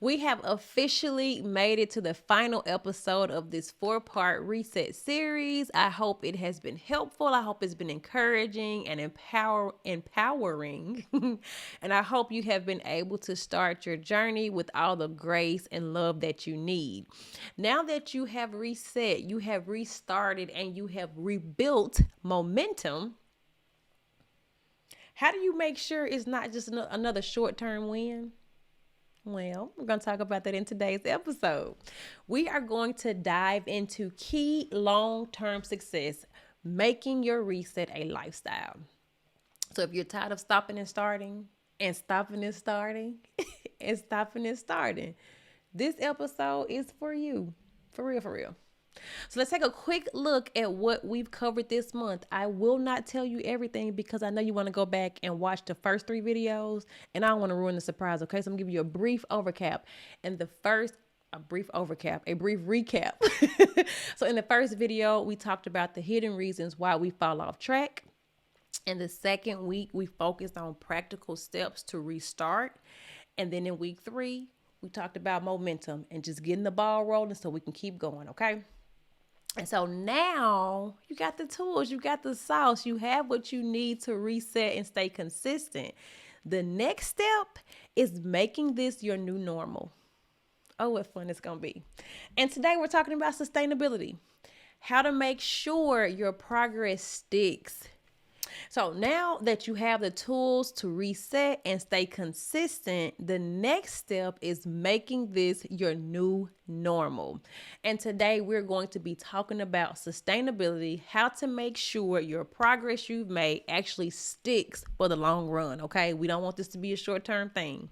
We have officially made it to the final episode of this 4-part reset series. I hope it has been helpful. I hope it's been encouraging and empowering. And I hope you have been able to start your journey with all the grace and love that you need. Now that you have reset, you have restarted, and you have rebuilt momentum, how do you make sure it's not just another short-term win? Well, we're going to talk about that in today's episode. We are going to dive into key long-term success, making your reset a lifestyle. So if you're tired of stopping and starting and stopping and starting and stopping and starting, this episode is for you. For real, for real. So let's take a quick look at what we've covered this month. I will not tell you everything because I know you want to go back and watch the first 3 videos, and I don't want to ruin the surprise. Okay, so I'm gonna give you a brief overcap. And a brief recap. So in the first video, we talked about the hidden reasons why we fall off track. In the second week, we focused on practical steps to restart. And then in week 3, we talked about momentum and just getting the ball rolling so we can keep going, okay? And so now you got the tools, you got the sauce, you have what you need to reset and stay consistent. The next step is making this your new normal. Oh, what fun it's going to be. And today we're talking about sustainability, how to make sure your progress sticks. So now that you have the tools to reset and stay consistent, the next step is making this your new normal. And today we're going to be talking about sustainability, how to make sure your progress you've made actually sticks for the long run. Okay, we don't want this to be a short-term thing.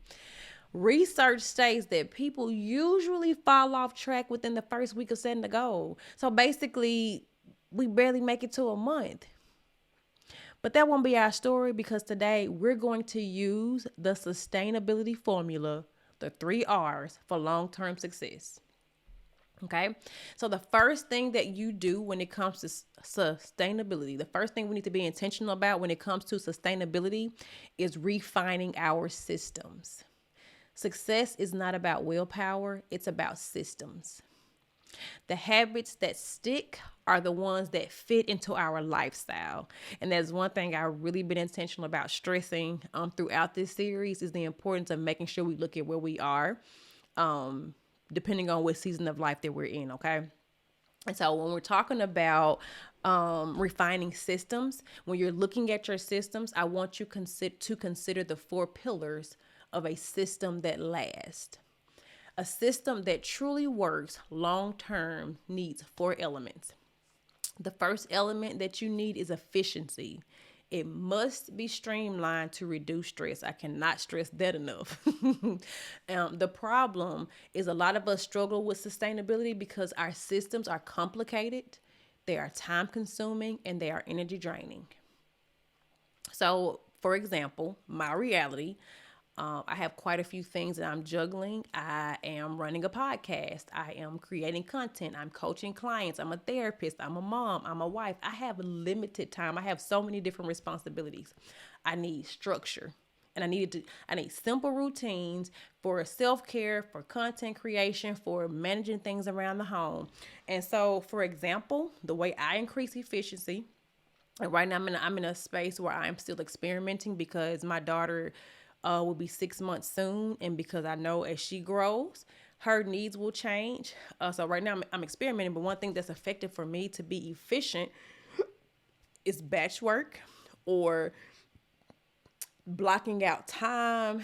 Research states that people usually fall off track within the first week of setting a goal. So basically, we barely make it to a month. But that won't be our story because today we're going to use the sustainability formula, the 3 R's for long-term success. Okay, so the first thing that you do when it comes to sustainability, the first thing we need to be intentional about when it comes to sustainability is refining our systems. Success is not about willpower, it's about systems. The habits that stick are the ones that fit into our lifestyle. And that's one thing I've really been intentional about stressing throughout this series is the importance of making sure we look at where we are, depending on what season of life that we're in, okay? And so when we're talking about refining systems, when you're looking at your systems, I want you to consider the 4 pillars of a system that lasts. A system that truly works long term needs 4 elements. The first element that you need is efficiency. It must be streamlined to reduce stress. I cannot stress that enough. The problem is a lot of us struggle with sustainability because our systems are complicated, they are time consuming, and they are energy draining. So, for example, my reality, I have quite a few things that I'm juggling. I am running a podcast. I am creating content. I'm coaching clients. I'm a therapist. I'm a mom. I'm a wife. I have limited time. I have so many different responsibilities. I need structure. And I need simple routines for self-care, for content creation, for managing things around the home. And so, for example, the way I increase efficiency, and right now I'm in a space where I'm still experimenting because my daughter will be 6 months soon. And because I know as she grows, her needs will change. So right now I'm experimenting. But one thing that's effective for me to be efficient is batch work or blocking out time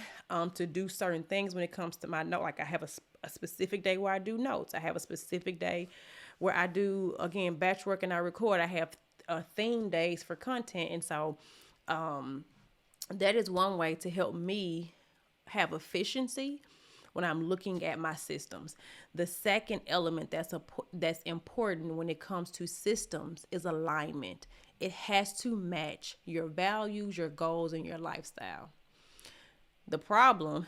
to do certain things when it comes to my note. Like I have a specific day where I do notes. I have a specific day where I do, again, batch work and I record. I have theme days for content. And so, that is one way to help me have efficiency when I'm looking at my systems. The second element that's important when it comes to systems is alignment. It has to match your values, your goals, and your lifestyle. The problem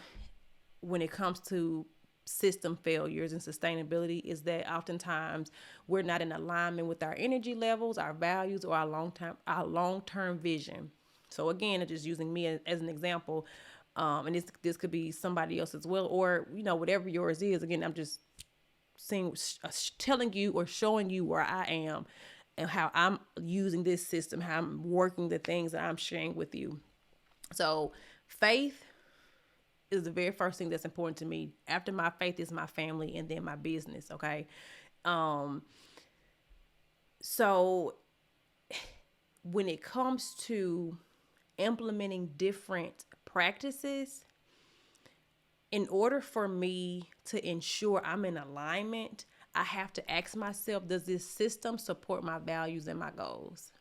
when it comes to system failures and sustainability is that oftentimes we're not in alignment with our energy levels, our values, or our long-term vision. So again, just using me as an example, And this could be somebody else as well, or whatever yours is. Again, I'm just seeing, telling you or showing you where I am and how I'm using this system, how I'm working the things that I'm sharing with you. So faith is the very first thing that's important to me. After my faith is my family and then my business. Okay. Um, so when it comes to implementing different practices, in order for me to ensure I'm in alignment, I have to ask myself, does this system support my values and my goals?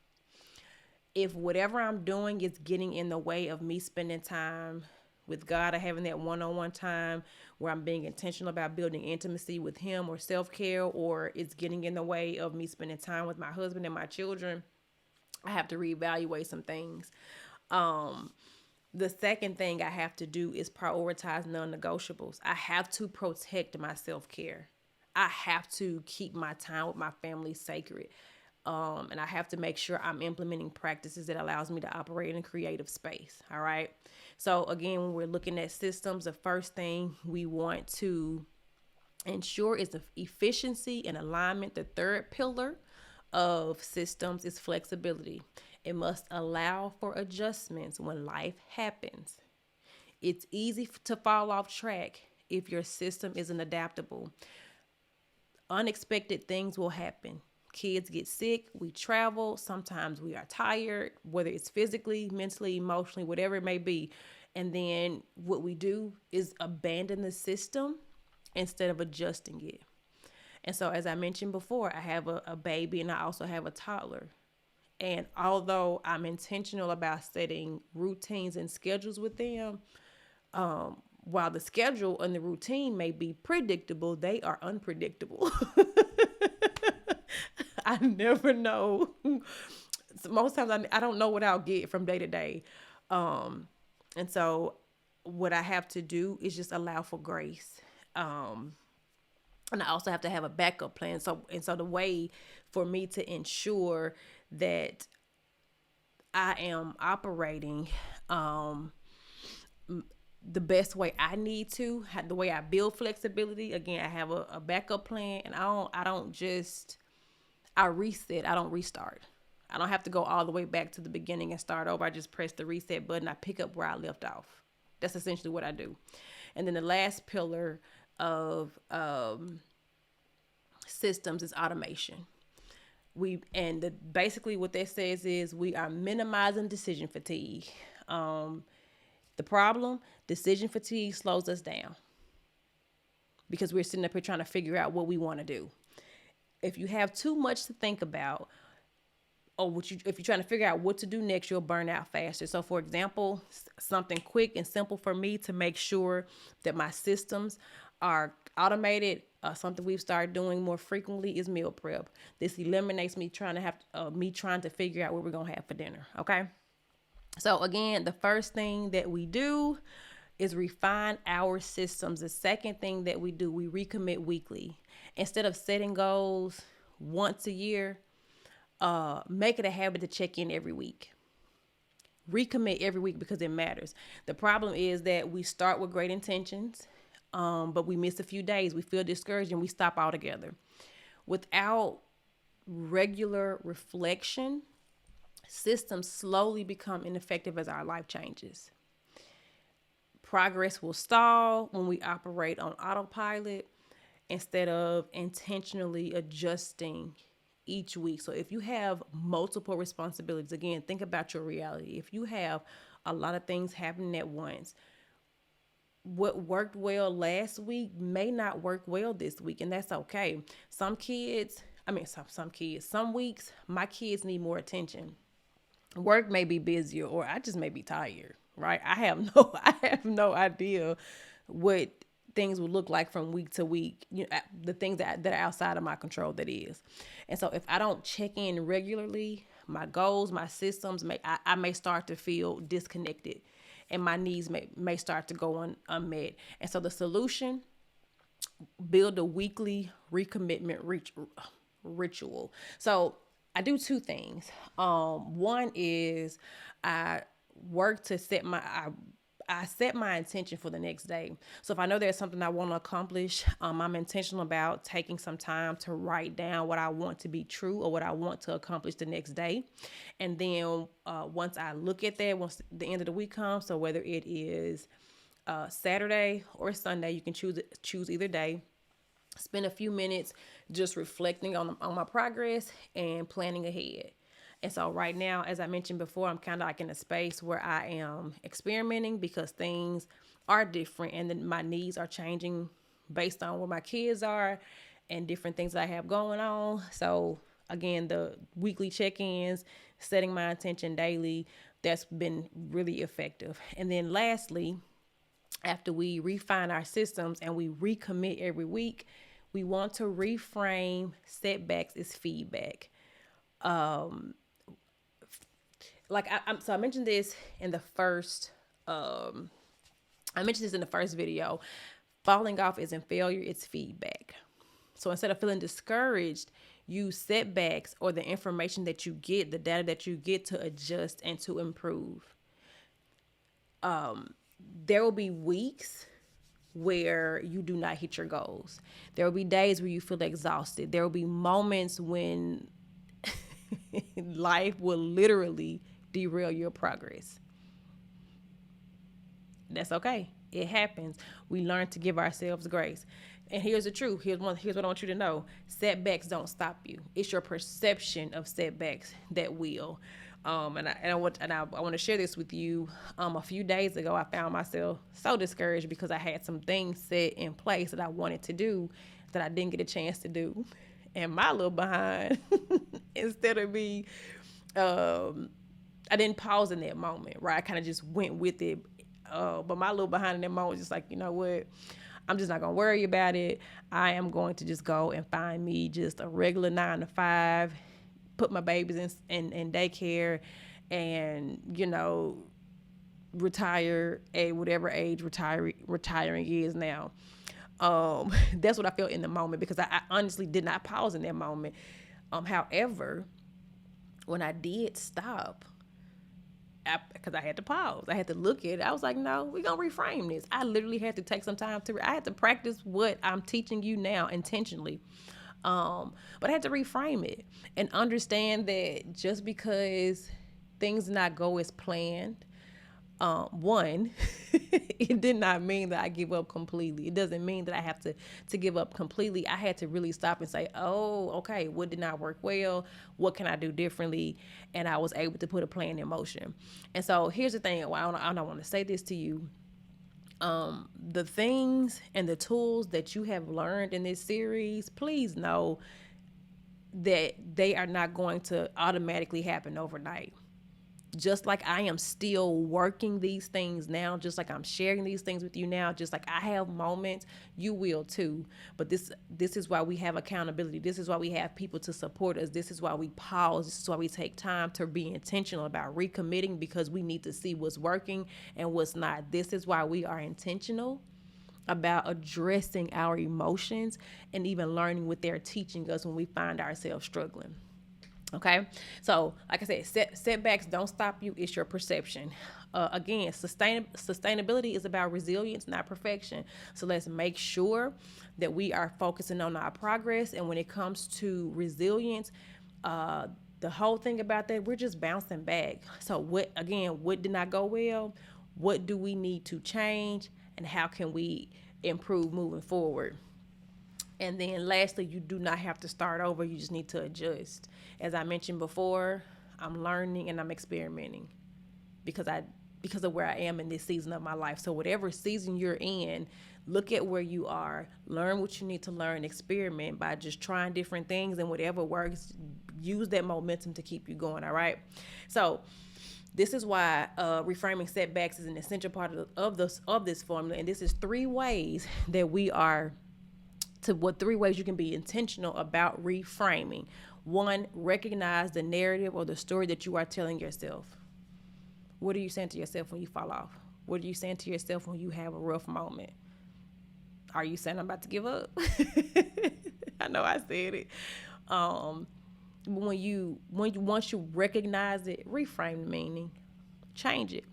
If whatever I'm doing is getting in the way of me spending time with God or having that one-on-one time where I'm being intentional about building intimacy with Him or self-care, or it's getting in the way of me spending time with my husband and my children, I have to reevaluate some things. The second thing I have to do is prioritize non-negotiables. I have to protect my self-care. I have to keep my time with my family sacred. And I have to make sure I'm implementing practices that allows me to operate in a creative space. All right. So again, when we're looking at systems, the first thing we want to ensure is the efficiency and alignment. The third pillar of systems is flexibility. It must allow for adjustments when life happens. It's easy to fall off track if your system isn't adaptable. Unexpected things will happen. Kids get sick, we travel, sometimes we are tired, whether it's physically, mentally, emotionally, whatever it may be. And then what we do is abandon the system instead of adjusting it. And so, as I mentioned before, I have a baby and I also have a toddler. And although I'm intentional about setting routines and schedules with them, while the schedule and the routine may be predictable, they are unpredictable. I never know. Most times I don't know what I'll get from day to day. And so what I have to do is just allow for grace. And I also have to have a backup plan. So the way for me to ensure that I am operating the best way I need to, the way I build flexibility. Again, I have a backup plan, and I reset. I don't restart. I don't have to go all the way back to the beginning and start over. I just press the reset button. I pick up where I left off. That's essentially what I do. And then the last pillar of systems is automation. Basically what that says is we are minimizing decision fatigue. The problem, decision fatigue slows us down because we're sitting up here trying to figure out what we want to do. If you have too much to think about, or if you're trying to figure out what to do next, you'll burn out faster. So for example, something quick and simple for me to make sure that my systems are automated, something we've started doing more frequently is meal prep. This eliminates me trying to figure out what we're going to have for dinner. Okay. So again, the first thing that we do is refine our systems. The second thing that we do, we recommit weekly. Instead of setting goals once a year, make it a habit to check in every week. Recommit every week because it matters. The problem is that we start with great intentions, but we miss a few days. We feel discouraged and we stop altogether. Without regular reflection, systems slowly become ineffective as our life changes. Progress will stall when we operate on autopilot instead of intentionally adjusting each week. So if you have multiple responsibilities, again, think about your reality. If you have a lot of things happening at once, what worked well last week may not work well this week, and that's okay. Some weeks, my kids need more attention. Work may be busier, or I just may be tired, right? I have no idea what things will look like from week to week, the things that are outside of my control, that is. And so if I don't check in regularly, my goals, my systems, I may start to feel disconnected, and my needs may start to go unmet. And so the solution, build a weekly recommitment ritual. So I do two things. One is I I set my intention for the next day. So if I know there's something I want to accomplish, I'm intentional about taking some time to write down what I want to be true or what I want to accomplish the next day. And then once I look at that, once the end of the week comes, so whether it is Saturday or Sunday, you can choose either day. Spend a few minutes just reflecting on my progress and planning ahead. And so right now, as I mentioned before, I'm kind of like in a space where I am experimenting because things are different and then my needs are changing based on where my kids are and different things that I have going on. So again, the weekly check-ins, setting my intention daily, that's been really effective. And then lastly, after we refine our systems and we recommit every week, we want to reframe setbacks as feedback. So I mentioned this in the first video. Falling off isn't failure, it's feedback. So instead of feeling discouraged, use setbacks or the information that you get, the data that you get, to adjust and to improve. There will be weeks where you do not hit your goals. There will be days where you feel exhausted. There will be moments when life will literally derail your progress. That's okay. It happens. We learn to give ourselves grace. And here's the truth. Here's what I want you to know. Setbacks don't stop you. It's your perception of setbacks that will. I want to share this with you. A few days ago, I found myself so discouraged because I had some things set in place that I wanted to do that I didn't get a chance to do. And my little behind, instead of me, I didn't pause in that moment, right? I kind of just went with it. But my little behind in that moment was just like, you know what? I'm just not going to worry about it. I am going to just go and find me just a regular 9 to 5, put my babies in daycare, and, retire at whatever age retiring is now. That's what I felt in the moment because I honestly did not pause in that moment. However, when I did stop, because I had to pause, I had to look at it. I was like, no, we're going to reframe this. I literally had to take some time I had to practice what I'm teaching you now intentionally. But I had to reframe it and understand that just because things did not go as planned, it did not mean that I give up completely. It doesn't mean that I have to give up completely. I had to really stop and say, oh, okay, what did not work well? What can I do differently? And I was able to put a plan in motion. And so here's the thing. I don't want to say this to you. The things and the tools that you have learned in this series, please know that they are not going to automatically happen overnight. Just like I am still working these things now, just like I'm sharing these things with you now, just like I have moments, you will too. But this is why we have accountability. This is why we have people to support us. This is why we pause. This is why we take time to be intentional about recommitting, because we need to see what's working and what's not. This is why we are intentional about addressing our emotions and even learning what they're teaching us when we find ourselves struggling. Okay, so like I said, setbacks don't stop you. It's your perception. Again, sustainability is about resilience, not perfection. So let's make sure that we are focusing on our progress. And when it comes to resilience, the whole thing about that, we're just bouncing back. So what did not go well? What do we need to change? And how can we improve moving forward? And then lastly, you do not have to start over. You just need to adjust. As I mentioned before, I'm learning and I'm experimenting because of where I am in this season of my life. So whatever season you're in, look at where you are, learn what you need to learn, experiment by just trying different things, and whatever works, use that momentum to keep you going. All right. So this is why reframing setbacks is an essential part of this formula. And this is 3 ways that we are three ways you can be intentional about reframing. 1, recognize the narrative or the story that you are telling yourself. What are you saying to yourself when you fall off? What are you saying to yourself when you have a rough moment? Are you saying I'm about to give up? I know I said it. Once you recognize it, reframe the meaning, change it.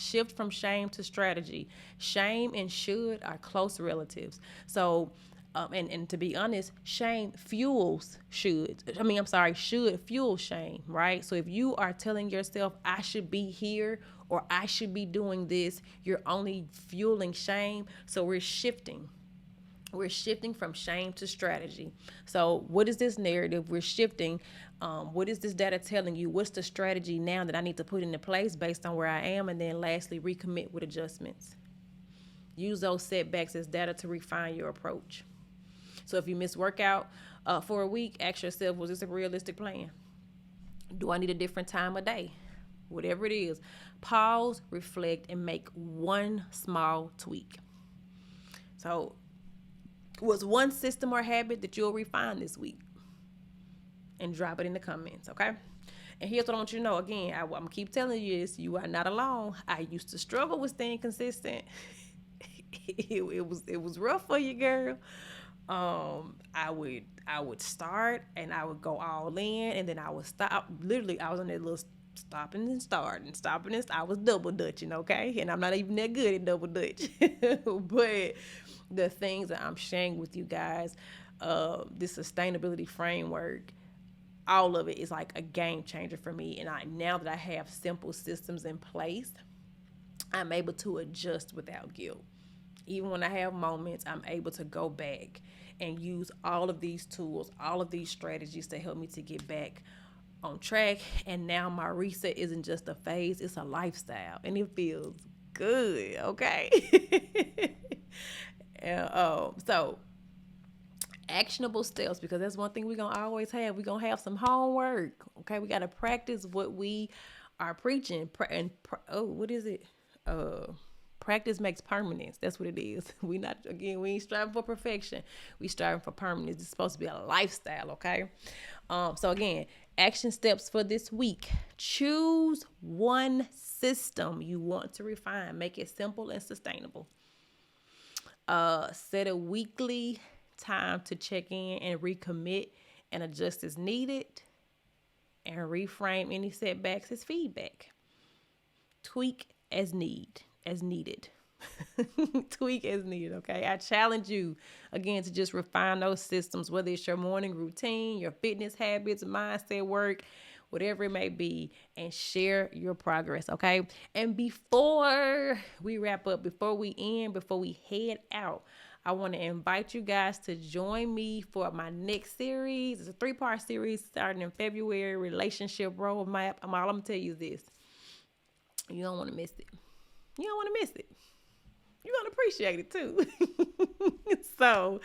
Shift from shame to strategy. Shame and should are close relatives. So, and to be honest, shame fuels should. I'm sorry, should fuel shame, right? So if you are telling yourself, I should be here or I should be doing this, you're only fueling shame. So we're shifting from shame to strategy. So what is this narrative we're shifting? What is this data telling you? What's the strategy now that I need to put into place based on where I am? And then lastly, recommit with adjustments. Use those setbacks as data to refine your approach. So if you miss workout for a week, ask yourself, was this a realistic plan? Do I need a different time of day? Whatever it is, pause, reflect, and make one small tweak. So what's one system or habit that you'll refine this week? And drop it in the comments, okay? And here's what I want you to know. Again, I'm going to keep telling you this. You are not alone. I used to struggle with staying consistent. It was rough for you, girl. I would start and I would go all in, and then I would stop. Literally, I was on that little stopping and starting, stopping and I was double dutching, okay? And I'm not even that good at double dutch. But the things that I'm sharing with you guys, this sustainability framework, all of it is like a game changer for me. And now that I have simple systems in place, I'm able to adjust without guilt. Even when I have moments, I'm able to go back and use all of these tools, all of these strategies to help me to get back on track. And now my reset isn't just a phase, it's a lifestyle. And it feels good, okay? So actionable steps, because that's one thing we're going to always have. We're going to have some homework, okay? We got to practice what we are preaching. What is it? Practice makes permanence. That's what it is. We ain't striving for perfection. We striving for permanence. It's supposed to be a lifestyle, okay? So again, action steps for this week. Choose one system you want to refine. Make it simple and sustainable. Set a weekly time to check in and recommit and adjust as needed. And reframe any setbacks as feedback. Tweak as needed. Tweak as needed, okay? I challenge you again to just refine those systems, whether it's your morning routine, your fitness habits, mindset work, whatever it may be, and share your progress, okay? And before we wrap up, before we head out, I want to invite you guys to join me for my next series. It's a 3-part series starting in February, relationship roadmap. All I'm going to tell you is this. You don't want to miss it. You don't want to miss it. You're going to appreciate it too. So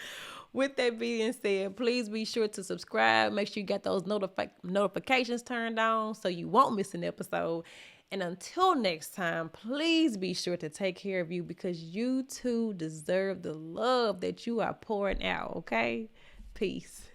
with that being said, please be sure to subscribe. Make sure you got those notifications turned on so you won't miss an episode. And until next time, please be sure to take care of you, because you too deserve the love that you are pouring out, okay? Peace.